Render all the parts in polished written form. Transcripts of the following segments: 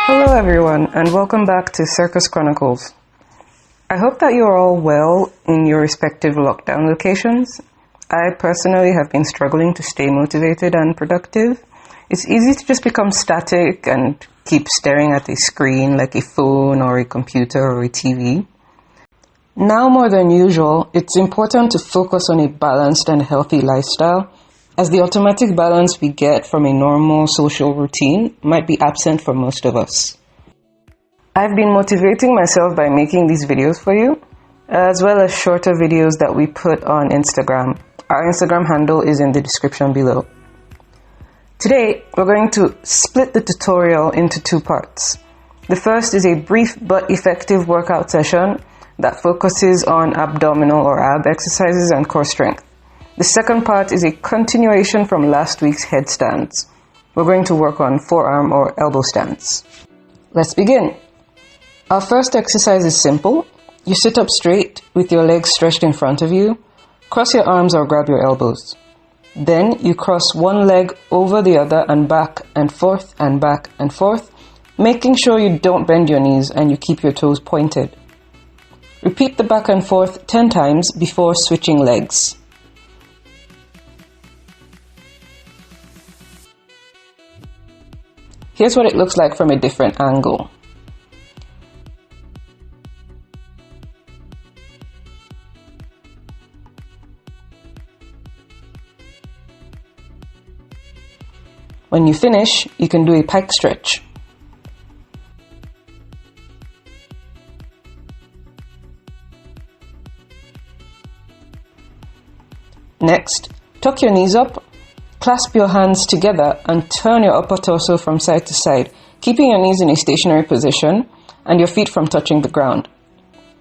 Hello everyone, and welcome back to Circus Chronicles. I hope that you are all well in your respective lockdown locations. I personally have been struggling to stay motivated and productive. It's easy to just become static and keep staring at a screen like a phone or a computer or a TV. Now more than usual, it's important to focus on a balanced and healthy lifestyle, as the automatic balance we get from a normal social routine might be absent for most of us. I've been motivating myself by making these videos for you, as well as shorter videos that we put on Instagram. Our Instagram handle is in the description below. Today, we're going to split the tutorial into two parts. The first is a brief but effective workout session that focuses on abdominal or ab exercises and core strength. The second part is a continuation from last week's headstands. We're going to work on forearm or elbow stands. Let's begin. Our first exercise is simple. You sit up straight with your legs stretched in front of you. Cross your arms or grab your elbows. Then you cross one leg over the other and back and forth, making sure you don't bend your knees and you keep your toes pointed. Repeat the back and forth 10 times before switching legs. Here's what it looks like from a different angle. When you finish, you can do a pike stretch. Next, tuck your knees up. Clasp your hands together and turn your upper torso from side to side, keeping your knees in a stationary position and your feet from touching the ground.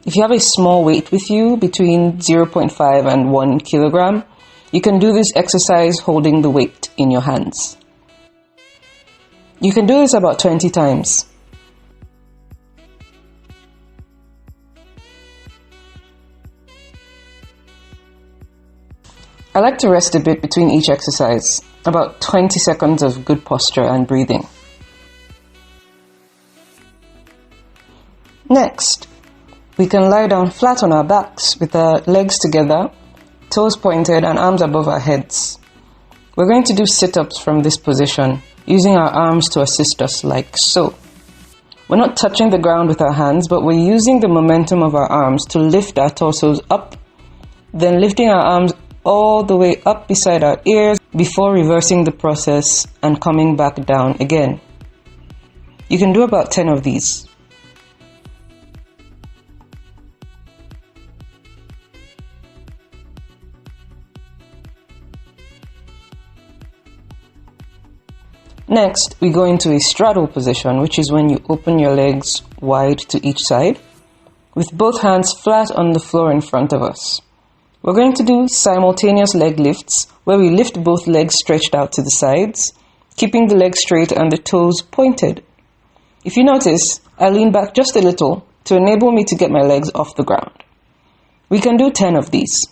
If you have a small weight with you, between 0.5 and 1 kilogram, you can do this exercise holding the weight in your hands. You can do this about 20 times. I like to rest a bit between each exercise, about 20 seconds of good posture and breathing. Next, we can lie down flat on our backs with our legs together, toes pointed and arms above our heads. We're going to do sit-ups from this position, using our arms to assist us like so. We're not touching the ground with our hands, but we're using the momentum of our arms to lift our torsos up, then lifting our arms all the way up beside our ears before reversing the process and coming back down again. You can do about 10 of these. Next, we go into a straddle position, which is when you open your legs wide to each side, with both hands flat on the floor in front of us. We're going to do simultaneous leg lifts, where we lift both legs stretched out to the sides, keeping the legs straight and the toes pointed. If you notice, I lean back just a little to enable me to get my legs off the ground. We can do 10 of these.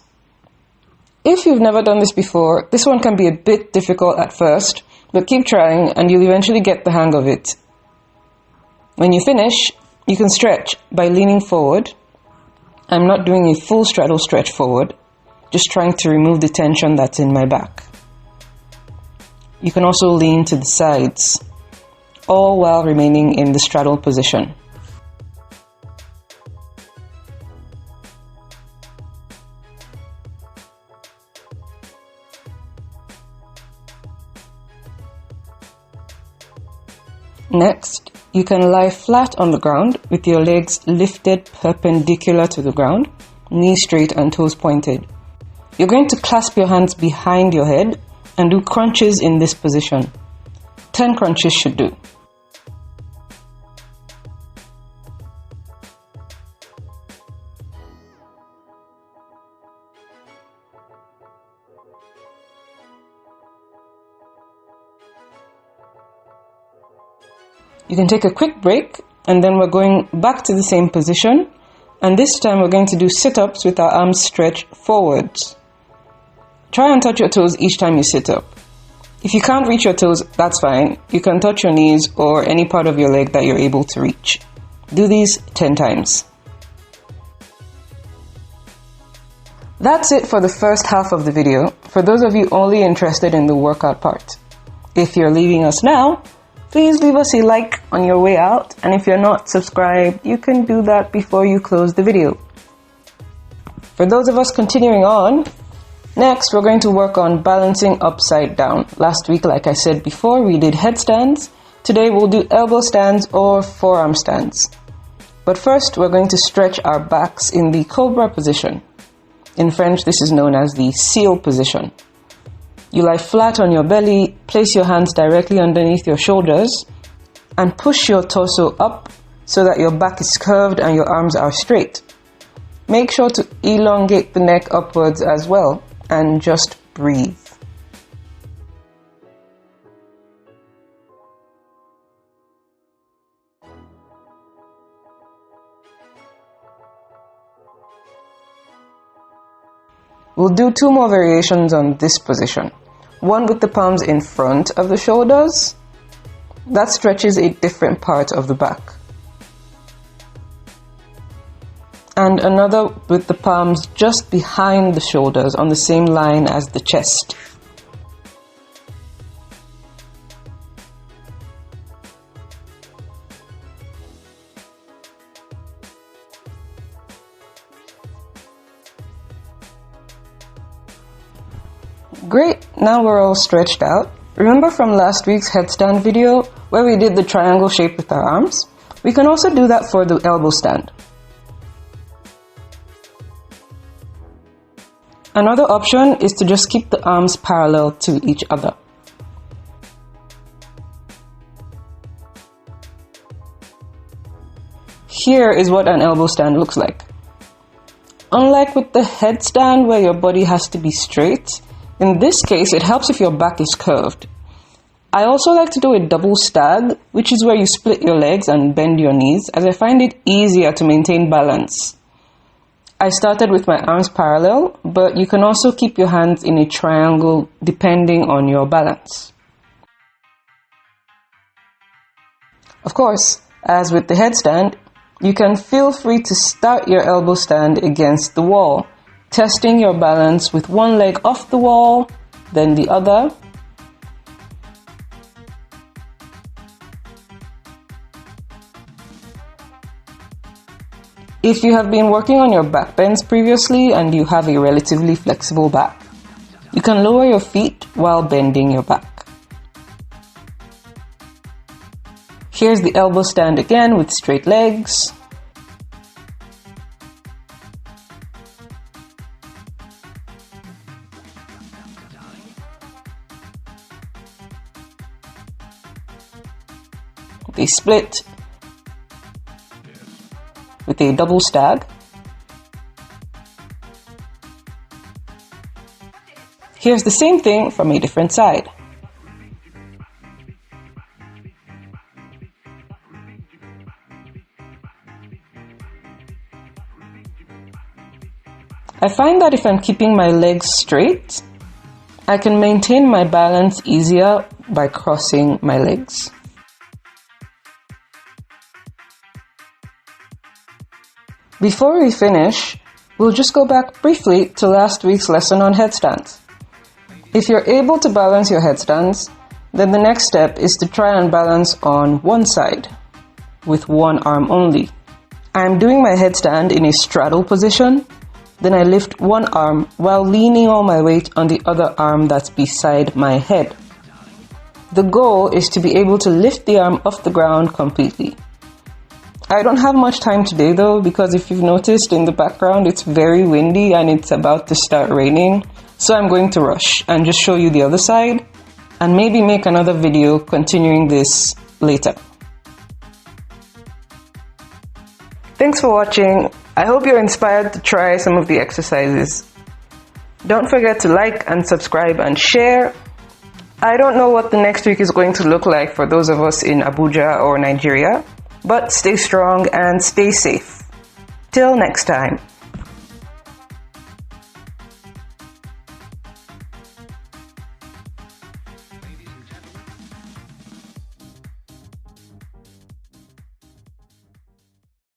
If you've never done this before, this one can be a bit difficult at first, but keep trying and you'll eventually get the hang of it. When you finish, you can stretch by leaning forward. I'm not doing a full straddle stretch forward, just trying to remove the tension that's in my back. You can also lean to the sides, all while remaining in the straddle position. Next, you can lie flat on the ground with your legs lifted perpendicular to the ground, knees straight and toes pointed. You're going to clasp your hands behind your head and do crunches in this position. 10 crunches should do. You can take a quick break and then we're going back to the same position, and this time we're going to do sit-ups with our arms stretched forwards. Try and touch your toes each time you sit up. If you can't reach your toes, that's fine. You can touch your knees or any part of your leg that you're able to reach. Do these 10 times. That's it for the first half of the video, for those of you only interested in the workout part. If you're leaving us now, please leave us a like on your way out, and if you're not subscribed, you can do that before you close the video. For those of us continuing on, next we're going to work on balancing upside down. Last week, like I said before, we did headstands. Today we'll do elbow stands or forearm stands. But first, we're going to stretch our backs in the cobra position. In French, this is known as the seal position. You lie flat on your belly, place your hands directly underneath your shoulders, and push your torso up so that your back is curved and your arms are straight. Make sure to elongate the neck upwards as well, and just breathe. We'll do 2 more variations on this position. One with the palms in front of the shoulders. That stretches a different part of the back. And another with the palms just behind the shoulders on the same line as the chest. Great, now we're all stretched out. Remember from last week's headstand video where we did the triangle shape with our arms? We can also do that for the elbow stand. Another option is to just keep the arms parallel to each other. Here is what an elbow stand looks like. Unlike with the headstand where your body has to be straight, in this case it helps if your back is curved. I also like to do a double stag, which is where you split your legs and bend your knees, as I find it easier to maintain balance. I started with my arms parallel, but you can also keep your hands in a triangle depending on your balance. Of course, as with the headstand, you can feel free to start your elbow stand against the wall, testing your balance with one leg off the wall, then the other. If you have been working on your back bends previously and you have a relatively flexible back, you can lower your feet while bending your back. Here's the elbow stand again with straight legs. They split with a double stag. Here's the same thing from a different side. I find that if I'm keeping my legs straight, I can maintain my balance easier by crossing my legs. Before we finish, we'll just go back briefly to last week's lesson on headstands. If you're able to balance your headstands, then the next step is to try and balance on one side, with one arm only. I'm doing my headstand in a straddle position, then I lift one arm while leaning all my weight on the other arm that's beside my head. The goal is to be able to lift the arm off the ground completely. I don't have much time today though, because if you've noticed in the background it's very windy and it's about to start raining, so I'm going to rush and just show you the other side and maybe make another video continuing this later. Thanks for watching. I hope you're inspired to try some of the exercises. Don't forget to like and subscribe and share. I don't know what the next week is going to look like for those of us in Abuja or Nigeria, but stay strong and stay safe. Till next time.